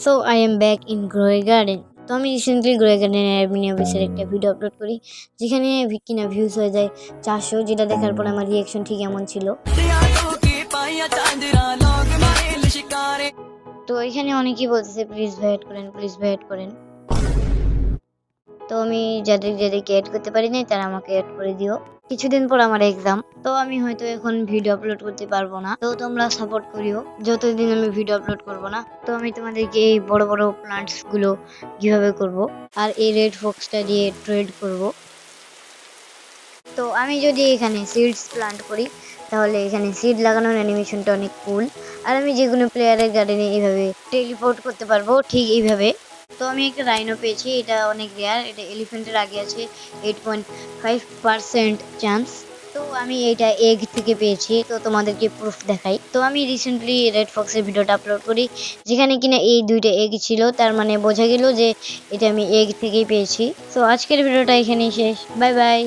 So I am back in grow a garden. তো আমি recently গ্রোয়ে গার্ডেনের অ্যাডমিন অফিসের একটা ভিডিও আপলোড করি, যেখানে কিনা ভিউজ হয়ে যায় 400, যেটা দেখার পর আমার রিয়াকশন ঠিক এমন ছিল। তো এখানে অনেকেই বলতেছে প্লিজ ভাই অ্যাড করেন, প্লিজ ভাই অ্যাড করেন। তো আমি যাদেরকে অ্যাড করতে পারি নাই তারা আমাকে অ্যাড করে দিও। কিছুদিন পর আমার এক্সাম, তো আমি হয়তো এখন ভিডিও আপলোড করতে পারবো না, তো তোমরা সাপোর্ট করিও যতদিন আমি ভিডিও আপলোড করব না। তো আমি তোমাদেরকে এই বড় বড় প্লান্টস গুলো কিভাবে করব আর এই রেড ফক্সটা দিয়ে ট্রেড করব। তো আমি যদি এখানে সিডস প্লান্ট করি তাহলে এখানে সিড লাগানোর অ্যানিমেশনটা অনেক কুল। আর আমি যে কোনো প্লেয়ারের গার্ডেনে এইভাবে টেলিপোর্ট করতে পারবো, ঠিক এইভাবে। তো আমি একটা রাইনো পেয়েছি, এটা অনেক রেয়ার, এটা এলিফ্যান্টের আগে আছে 8.5% চান্স। তো আমি এটা এগ থেকে পেয়েছি, তো তোমাদেরকে প্রুফ দেখাই। তো আমি রিসেন্টলি রেড ফক্সের ভিডিওটা আপলোড করি, যেখানে কিনা এই দুইটা এগ ছিল, তার মানে বোঝা গেল যে এটা আমি এগ থেকেই পেয়েছি। তো আজকের ভিডিওটা এখানেই শেষ, বাই বাই।